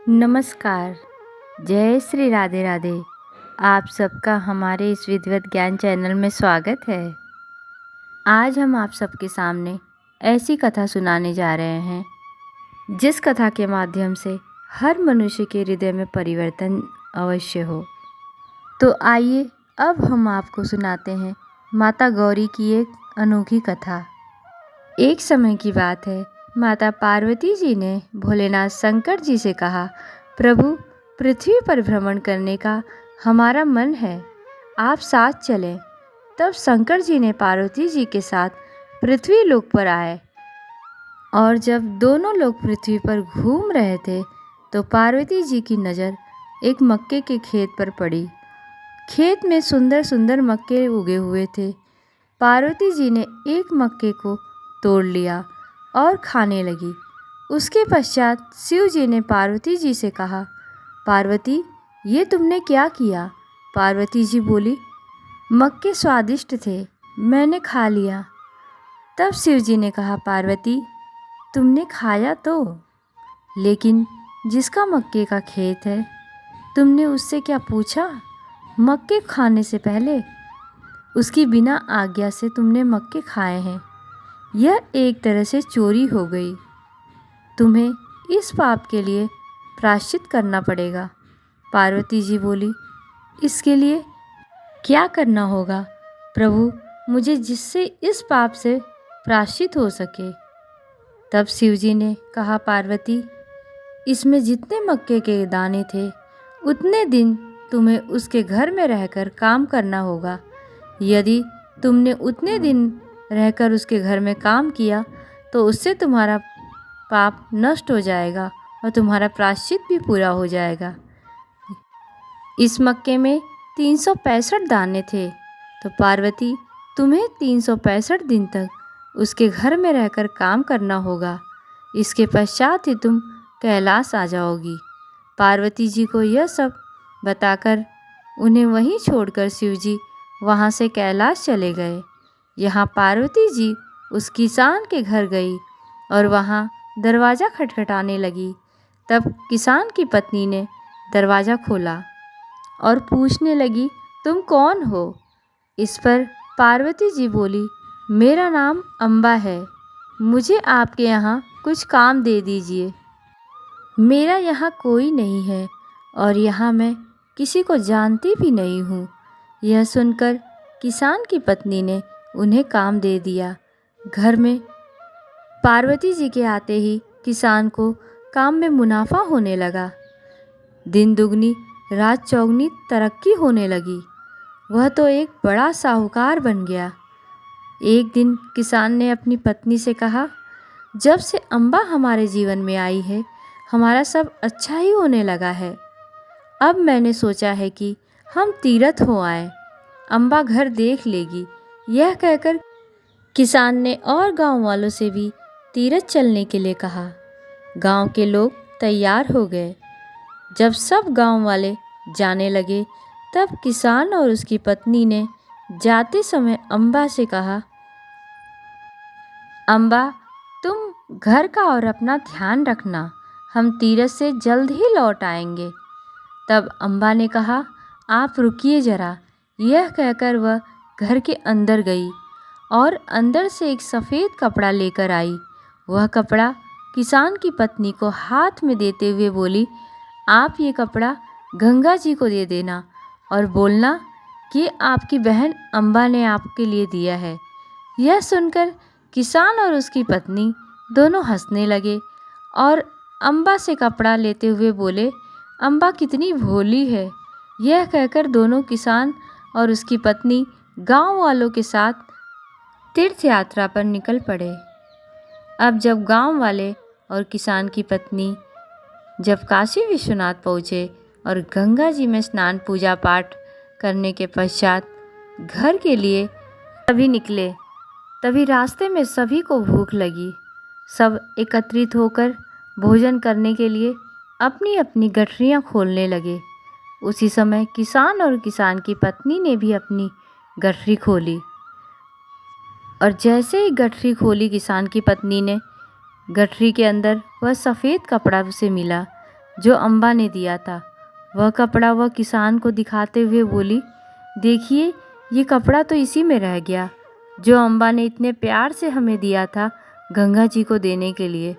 नमस्कार। जय श्री राधे राधे। आप सबका हमारे इस विधिवत ज्ञान चैनल में स्वागत है। आज हम आप सबके सामने ऐसी कथा सुनाने जा रहे हैं जिस कथा के माध्यम से हर मनुष्य के हृदय में परिवर्तन अवश्य हो। तो आइए अब हम आपको सुनाते हैं माता गौरी की एक अनोखी कथा। एक समय की बात है, माता पार्वती जी ने भोलेनाथ शंकर जी से कहा, प्रभु, पृथ्वी पर भ्रमण करने का हमारा मन है, आप साथ चलें। तब शंकर जी ने पार्वती जी के साथ पृथ्वी लोक पर आए और जब दोनों लोग पृथ्वी पर घूम रहे थे तो पार्वती जी की नज़र एक मक्के के खेत पर पड़ी। खेत में सुंदर सुंदर मक्के उगे हुए थे। पार्वती जी ने एक मक्के को तोड़ लिया और खाने लगी। उसके पश्चात शिव जी ने पार्वती जी से कहा, पार्वती, ये तुमने क्या किया? पार्वती जी बोली, मक्के स्वादिष्ट थे, मैंने खा लिया। तब शिव जी ने कहा, पार्वती, तुमने खाया तो, लेकिन जिसका मक्के का खेत है, तुमने उससे क्या पूछा? मक्के खाने से पहले उसकी बिना आज्ञा से तुमने मक्के खाए हैं। यह एक तरह से चोरी हो गई। तुम्हें इस पाप के लिए प्रायश्चित करना पड़ेगा। पार्वती जी बोली, इसके लिए क्या करना होगा प्रभु, मुझे जिससे इस पाप से प्रायश्चित हो सके? तब शिव जी ने कहा, पार्वती, इसमें जितने मक्के के दाने थे उतने दिन तुम्हें उसके घर में रहकर काम करना होगा। यदि तुमने उतने दिन रहकर उसके घर में काम किया तो उससे तुम्हारा पाप नष्ट हो जाएगा और तुम्हारा प्रायश्चित भी पूरा हो जाएगा। इस मक्के में 365 दाने थे, तो पार्वती, तुम्हें 365 दिन तक उसके घर में रहकर काम करना होगा। इसके पश्चात ही तुम कैलाश आ जाओगी। पार्वती जी को यह सब बताकर उन्हें वहीं छोड़कर शिव जी वहाँ से कैलाश चले गए। यहाँ पार्वती जी उस किसान के घर गई और वहाँ दरवाज़ा खटखटाने लगी। तब किसान की पत्नी ने दरवाज़ा खोला और पूछने लगी, तुम कौन हो? इस पर पार्वती जी बोली, मेरा नाम अम्बा है, मुझे आपके यहाँ कुछ काम दे दीजिए। मेरा यहाँ कोई नहीं है और यहाँ मैं किसी को जानती भी नहीं हूँ। यह सुनकर किसान की पत्नी ने उन्हें काम दे दिया। घर में पार्वती जी के आते ही किसान को काम में मुनाफा होने लगा। दिन दुगनी रात चौगनी तरक्की होने लगी। वह तो एक बड़ा साहूकार बन गया। एक दिन किसान ने अपनी पत्नी से कहा, जब से अम्बा हमारे जीवन में आई है, हमारा सब अच्छा ही होने लगा है। अब मैंने सोचा है कि हम तीरथ हो आए, अम्बा घर देख लेगी। यह कहकर किसान ने और गांव वालों से भी तीरथ चलने के लिए कहा। गांव के लोग तैयार हो गए। जब सब गांव वाले जाने लगे, तब किसान और उसकी पत्नी ने जाते समय अम्बा से कहा, अम्बा, तुम घर का और अपना ध्यान रखना, हम तीरथ से जल्द ही लौट आएंगे। तब अम्बा ने कहा, आप रुकिए जरा। यह कहकर वह घर के अंदर गई और अंदर से एक सफ़ेद कपड़ा लेकर आई। वह कपड़ा किसान की पत्नी को हाथ में देते हुए बोली, आप ये कपड़ा गंगा जी को दे देना और बोलना कि आपकी बहन अम्बा ने आपके लिए दिया है। यह सुनकर किसान और उसकी पत्नी दोनों हंसने लगे और अम्बा से कपड़ा लेते हुए बोले, अम्बा कितनी भोली है। यह कहकर दोनों किसान और उसकी पत्नी गांव वालों के साथ तीर्थ यात्रा पर निकल पड़े। अब जब गांव वाले और किसान की पत्नी जब काशी विश्वनाथ पहुँचे और गंगा जी में स्नान पूजा पाठ करने के पश्चात घर के लिए सभी निकले, तभी रास्ते में सभी को भूख लगी। सब एकत्रित होकर भोजन करने के लिए अपनी अपनी गठरियाँ खोलने लगे। उसी समय किसान और किसान की पत्नी ने भी अपनी गठरी खोली और जैसे ही गठरी खोली किसान की पत्नी ने, गठरी के अंदर वह सफ़ेद कपड़ा उसे मिला जो अम्बा ने दिया था। वह कपड़ा वह किसान को दिखाते हुए बोली, देखिए ये कपड़ा तो इसी में रह गया, जो अम्बा ने इतने प्यार से हमें दिया था गंगा जी को देने के लिए।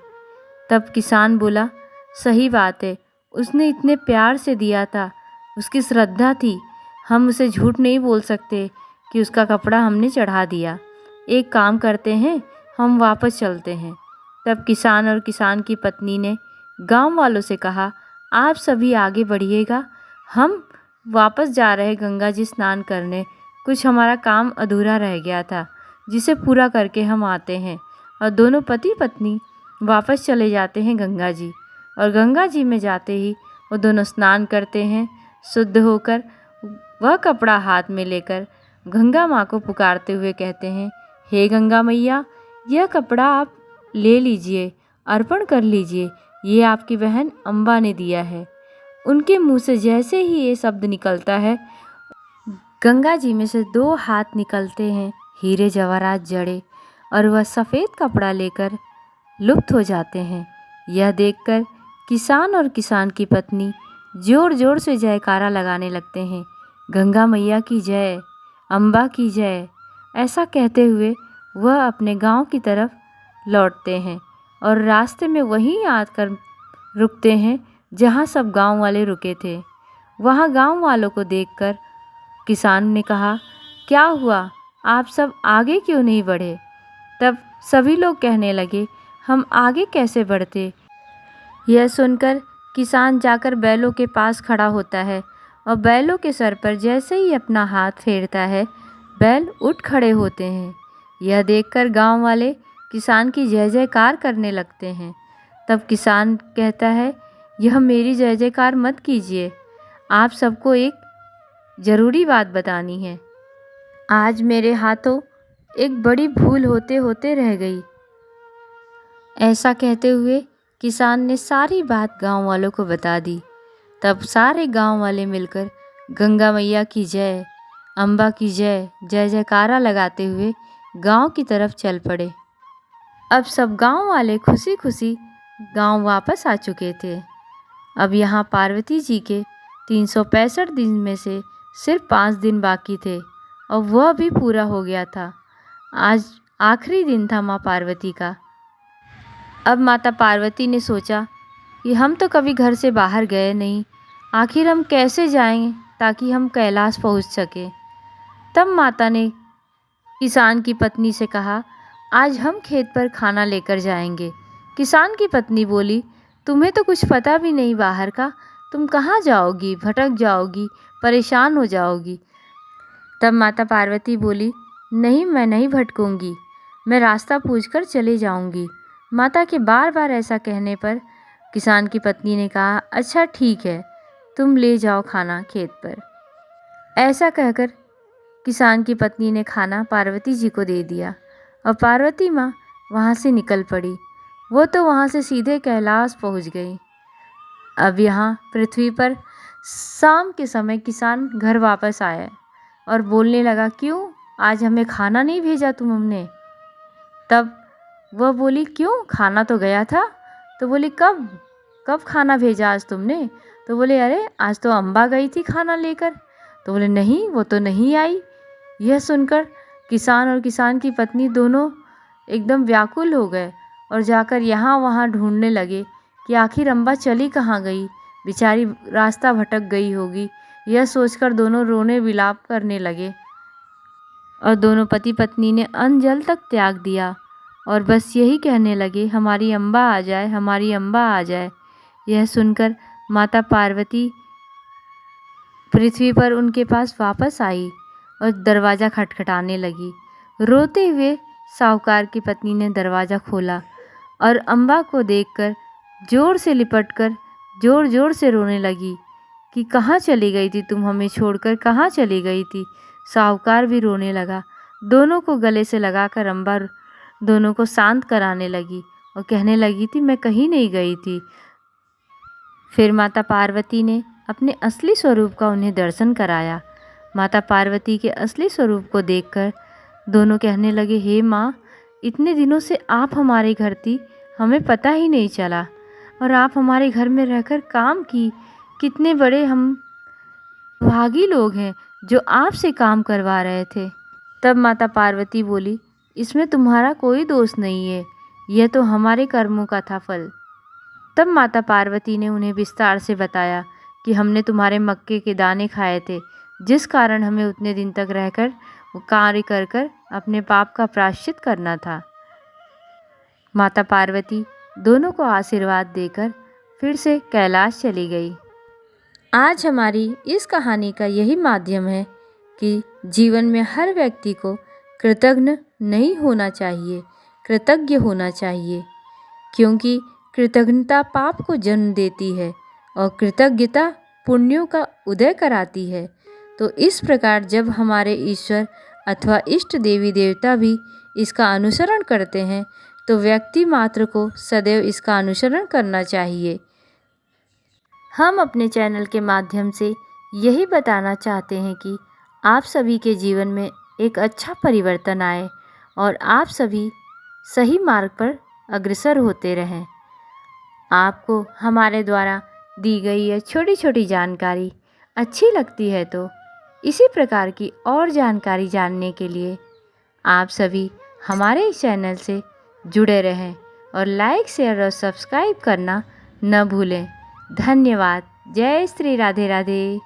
तब किसान बोला, सही बात है, उसने इतने प्यार से दिया था, उसकी श्रद्धा थी, हम उसे झूठ नहीं बोल सकते कि उसका कपड़ा हमने चढ़ा दिया। एक काम करते हैं, हम वापस चलते हैं। तब किसान और किसान की पत्नी ने गांव वालों से कहा, आप सभी आगे बढ़िएगा, हम वापस जा रहे गंगा जी स्नान करने। कुछ हमारा काम अधूरा रह गया था, जिसे पूरा करके हम आते हैं। और दोनों पति पत्नी वापस चले जाते हैं गंगा जी। और गंगा जी में जाते ही वो दोनों स्नान करते हैं। शुद्ध होकर वह कपड़ा हाथ में लेकर गंगा माँ को पुकारते हुए कहते हैं, हे गंगा मैया, यह कपड़ा आप ले लीजिए, अर्पण कर लीजिए, ये आपकी बहन अम्बा ने दिया है। उनके मुंह से जैसे ही ये शब्द निकलता है, गंगा जी में से 2 हाथ निकलते हैं, हीरे जवाहरात जड़े, और वह सफ़ेद कपड़ा लेकर लुप्त हो जाते हैं। यह देखकर किसान और किसान की पत्नी जोर जोर से जयकारा लगाने लगते हैं, गंगा मैया की जय, अम्बा की जय। ऐसा कहते हुए वह अपने गांव की तरफ लौटते हैं और रास्ते में वहीं आकर रुकते हैं जहां सब गांव वाले रुके थे। वहां गांव वालों को देखकर किसान ने कहा, क्या हुआ, आप सब आगे क्यों नहीं बढ़े? तब सभी लोग कहने लगे, हम आगे कैसे बढ़ते? यह सुनकर किसान जाकर बैलों के पास खड़ा होता है और बैलों के सर पर जैसे ही अपना हाथ फेरता है, बैल उठ खड़े होते हैं। यह देखकर गांव वाले किसान की जय जयकार करने लगते हैं। तब किसान कहता है, यह मेरी जय जयकार मत कीजिए, आप सबको एक ज़रूरी बात बतानी है। आज मेरे हाथों एक बड़ी भूल होते होते रह गई। ऐसा कहते हुए किसान ने सारी बात गांव वालों को बता दी। तब सारे गांव वाले मिलकर गंगा मैया की जय, अम्बा की जय, जय जयकारा लगाते हुए गांव की तरफ चल पड़े। अब सब गांव वाले खुशी खुशी गांव वापस आ चुके थे। अब यहाँ पार्वती जी के 365 दिन में से सिर्फ 5 दिन बाकी थे और वह भी पूरा हो गया था। आज आखिरी दिन था माँ पार्वती का। अब माता पार्वती ने सोचा कि हम तो कभी घर से बाहर गए नहीं, आखिर हम कैसे जाएं ताकि हम कैलाश पहुंच सके। तब माता ने किसान की पत्नी से कहा, आज हम खेत पर खाना लेकर जाएंगे। किसान की पत्नी बोली, तुम्हें तो कुछ पता भी नहीं बाहर का, तुम कहाँ जाओगी, भटक जाओगी, परेशान हो जाओगी। तब माता पार्वती बोली, नहीं, मैं नहीं भटकूंगी, मैं रास्ता पूछकर चले जाऊंगी। माता के बार बार ऐसा कहने पर किसान की पत्नी ने कहा, अच्छा ठीक है, तुम ले जाओ खाना खेत पर। ऐसा कहकर किसान की पत्नी ने खाना पार्वती जी को दे दिया और पार्वती माँ वहाँ से निकल पड़ी। वो तो वहाँ से सीधे कैलाश पहुँच गई। अब यहाँ पृथ्वी पर शाम के समय किसान घर वापस आया और बोलने लगा, क्यों आज हमें खाना नहीं भेजा तुमने? तब वह बोली, क्यों, खाना तो गया था। तो बोली, कब कब खाना भेजा आज तुमने? तो बोले, अरे आज तो अम्बा गई थी खाना लेकर। तो बोले, नहीं, वो तो नहीं आई। यह सुनकर किसान और किसान की पत्नी दोनों एकदम व्याकुल हो गए और जाकर यहाँ वहाँ ढूंढने लगे कि आखिर अम्बा चली कहाँ गई, बेचारी रास्ता भटक गई होगी। यह सोचकर दोनों रोने विलाप करने लगे और दोनों पति पत्नी ने अन्न जल तक त्याग दिया और बस यही कहने लगे, हमारी अम्बा आ जाए, हमारी अम्बा आ जाए। यह सुनकर माता पार्वती पृथ्वी पर उनके पास वापस आई और दरवाज़ा खटखटाने लगी। रोते हुए साहूकार की पत्नी ने दरवाज़ा खोला और अम्बा को देखकर जोर से लिपटकर जोर जोर से रोने लगी कि कहाँ चली गई थी तुम, हमें छोड़कर कहाँ चली गई थी। साहूकार भी रोने लगा। दोनों को गले से लगाकर अम्बा दोनों को शांत कराने लगी और कहने लगी थी, मैं कहीं नहीं गई थी। फिर माता पार्वती ने अपने असली स्वरूप का उन्हें दर्शन कराया। माता पार्वती के असली स्वरूप को देखकर दोनों कहने लगे, हे माँ, इतने दिनों से आप हमारे घर थी, हमें पता ही नहीं चला। और आप हमारे घर में रहकर काम की। कितने बड़े हम भागी लोग हैं जो आपसे काम करवा रहे थे। तब माता पार्वती बोली, इसमें तुम्हारा कोई दोष नहीं है, यह तो हमारे कर्मों का था फल। तब माता पार्वती ने उन्हें विस्तार से बताया कि हमने तुम्हारे मक्के के दाने खाए थे, जिस कारण हमें उतने दिन तक रहकर वो कार्य कर कर अपने पाप का प्रायश्चित करना था। माता पार्वती दोनों को आशीर्वाद देकर फिर से कैलाश चली गई। आज हमारी इस कहानी का यही माध्यम है कि जीवन में हर व्यक्ति को कृतज्ञ नहीं होना चाहिए, कृतज्ञ होना चाहिए, क्योंकि कृतज्ञता पाप को जन्म देती है और कृतज्ञता पुण्यों का उदय कराती है। तो इस प्रकार जब हमारे ईश्वर अथवा इष्ट देवी देवता भी इसका अनुसरण करते हैं तो व्यक्ति मात्र को सदैव इसका अनुसरण करना चाहिए। हम अपने चैनल के माध्यम से यही बताना चाहते हैं कि आप सभी के जीवन में एक अच्छा परिवर्तन आए और आप सभी सही मार्ग पर अग्रसर होते रहें। आपको हमारे द्वारा दी गई यह छोटी छोटी जानकारी अच्छी लगती है तो इसी प्रकार की और जानकारी जानने के लिए आप सभी हमारे इस चैनल से जुड़े रहें और लाइक, शेयर और सब्सक्राइब करना न भूलें। धन्यवाद। जय श्री राधे राधे।